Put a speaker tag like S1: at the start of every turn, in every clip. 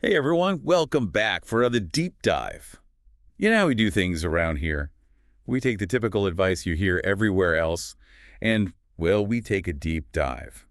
S1: Hey everyone, welcome back for another deep dive. You know how we do things around here. We take the typical advice you hear everywhere else, and, well, we take a deep dive.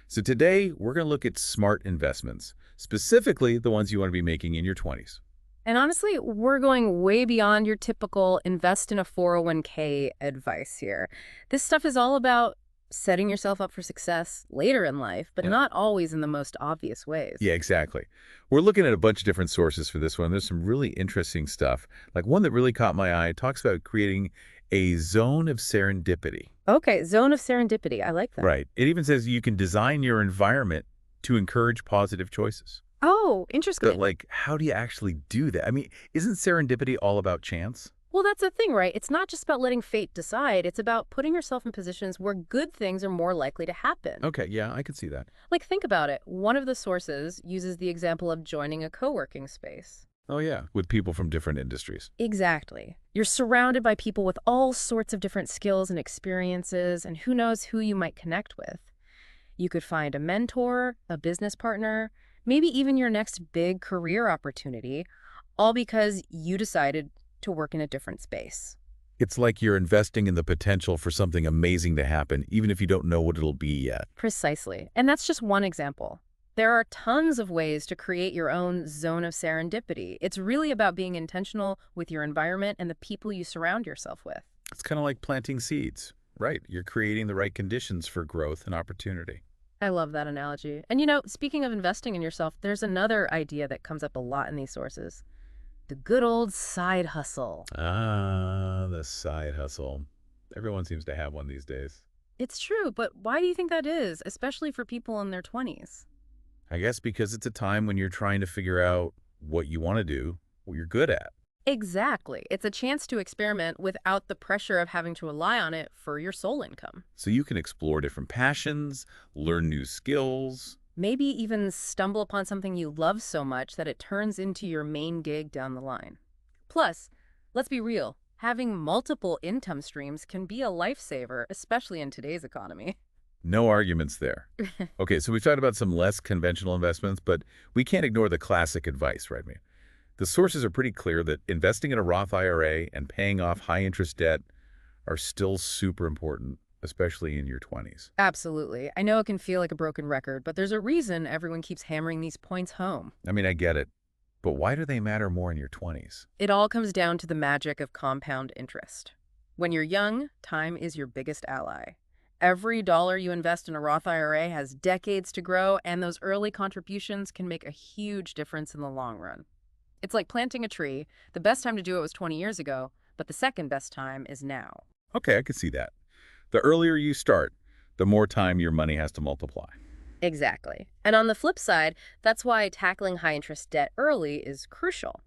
S1: So today, we're going to look at smart investments, specifically the ones you want to be making in your 20s.
S2: And honestly, we're going way beyond your typical invest in a 401k advice here. This stuff is all about setting yourself up for success later in life, but
S1: Yeah.
S2: not always in the most obvious ways.
S1: Yeah, exactly. We're looking at a bunch of different sources for this one. There's some really interesting stuff. Like one that really caught my eye talks about creating a zone of serendipity.
S2: Okay, zone of serendipity. I like that.
S1: Right. It even says you can design your environment to encourage positive choices.
S2: Oh,
S1: But,
S2: interesting.
S1: like, how do you actually do that? I mean, isn't serendipity all about chance?
S2: Well, that's the thing, right? It's not just about letting fate decide. It's about putting yourself in positions where good things are more likely to happen.
S1: Okay, yeah, I could see that.
S2: Like, think about it. One of the sources uses the example of joining a co-working space.
S1: Oh, yeah, with people from different industries.
S2: Exactly. You're surrounded by people with all sorts of different skills and experiences, and who knows who you might connect with. You could find a mentor, a business partner, maybe even your next big career opportunity, all because you decided to work in a different space.
S1: It's like you're investing in the potential for something amazing to happen, even if you don't know what it'll be yet.
S2: Precisely. And that's just one example. There are tons of ways to create your own zone of serendipity. It's really about being intentional with your environment and the people you surround yourself with.
S1: It's kind of like planting seeds, right? You're creating the right conditions for growth and opportunity.
S2: I love that analogy. And you know, speaking of investing in yourself, there's another idea that comes up a lot in these sources. The good old side hustle.
S1: Ah, the side hustle. Everyone seems to have one these days.
S2: It's true, but why do you think that is, especially for people in their 20s?
S1: I guess because it's a time when you're trying to figure out what you want to do, what you're good at.
S2: Exactly. It's a chance to experiment without the pressure of having to rely on it for your sole income.
S1: So you can explore different passions, learn new skills.
S2: Maybe even stumble upon something you love so much that it turns into your main gig down the line. Plus, let's be real, having multiple income streams can be a lifesaver, especially in today's economy.
S1: No arguments there. Okay, so we've talked about some less conventional investments, but we can't ignore the classic advice, right? I mean, the sources are pretty clear that investing in a Roth IRA and paying off high-interest debt are still super important, especially in your 20s.
S2: Absolutely. I know it can feel like a broken record, but there's a reason everyone keeps hammering these points home.
S1: I mean, I get it, but why do they matter more in your 20s?
S2: It all comes down to the magic of compound interest. When you're young, time is your biggest ally. Every dollar you invest in a Roth IRA has decades to grow, and those early contributions can make a huge difference in the long run. It's like planting a tree. The best time to do it was 20 years ago, but the second best time is now.
S1: Okay, I could see that. The earlier you start, the more time your money has to multiply.
S2: Exactly. And on the flip side, that's why tackling high interest debt early is crucial.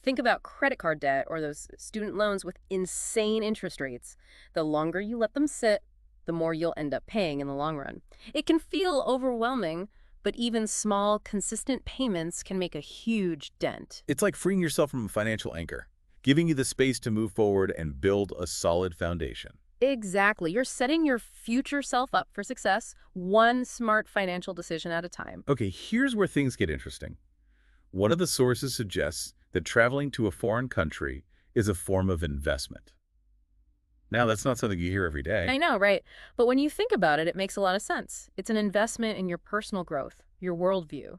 S2: Think about credit card debt or those student loans with insane interest rates. The longer you let them sit, the more you'll end up paying in the long run. It can feel overwhelming, but even small, consistent payments can make a huge dent.
S1: It's like freeing yourself from a financial anchor, giving you the space to move forward and build a solid foundation.
S2: Exactly. You're setting your future self up for success, one smart financial decision at a time.
S1: Okay, here's where things get interesting. One of the sources suggests that traveling to a foreign country is a form of investment. Now, that's not something you hear every day.
S2: I know, right? But when you think about it, it makes a lot of sense. It's an investment in your personal growth, your worldview.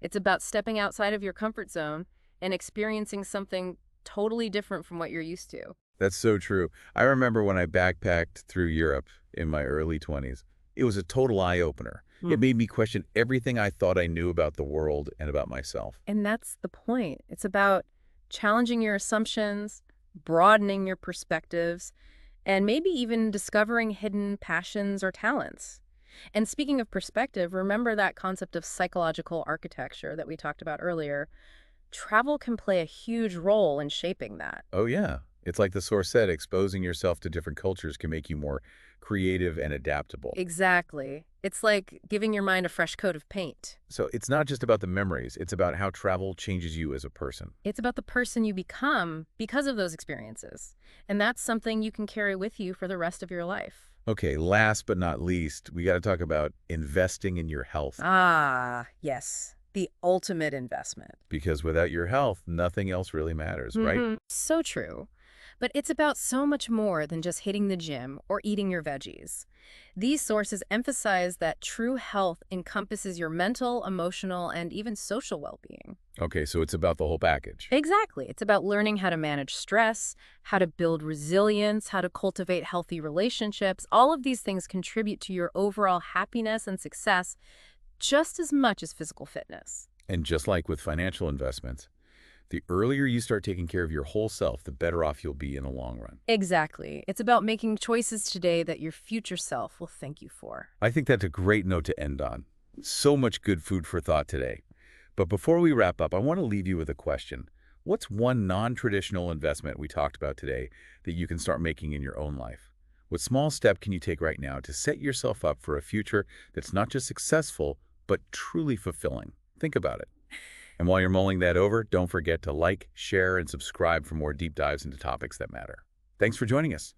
S2: It's about stepping outside of your comfort zone and experiencing something totally different from what you're used to.
S1: That's so true. I remember when I backpacked through Europe in my early 20s. It was a total eye-opener. It made me question everything I thought I knew about the world and about myself.
S2: And that's the point. It's about challenging your assumptions, broadening your perspectives, and maybe even discovering hidden passions or talents. And speaking of perspective, remember that concept of psychological architecture that we talked about earlier. Travel can play a huge role in shaping that.
S1: Oh, yeah. It's like the source said, exposing yourself to different cultures can make you more creative and adaptable.
S2: Exactly. It's like giving your mind a fresh coat of paint.
S1: So it's not just about the memories, it's about how travel changes you as a person.
S2: It's about the person you become because of those experiences. And that's something you can carry with you for the rest of your life.
S1: Okay, last but not least, we got to talk about investing in your health.
S2: Ah, yes. The ultimate investment.
S1: Because without your health, nothing else really matters, right?
S2: So true. But it's about so much more than just hitting the gym or eating your veggies. These sources emphasize that true health encompasses your mental, emotional, and even social well-being.
S1: Okay, so it's about the whole package.
S2: Exactly. It's about learning how to manage stress, how to build resilience, how to cultivate healthy relationships. All of these things contribute to your overall happiness and success just as much as physical fitness.
S1: And just like with financial investments, the earlier you start taking care of your whole self, the better off you'll be in the long run.
S2: Exactly. It's about making choices today that your future self will thank you for.
S1: I think that's a great note to end on. So much good food for thought today. But before we wrap up, I want to leave you with a question. What's one non-traditional investment we talked about today that you can start making in your own life? What small step can you take right now to set yourself up for a future that's not just successful, but truly fulfilling? Think about it. And while you're mulling that over, don't forget to like, share, and subscribe for more deep dives into topics that matter. Thanks for joining us.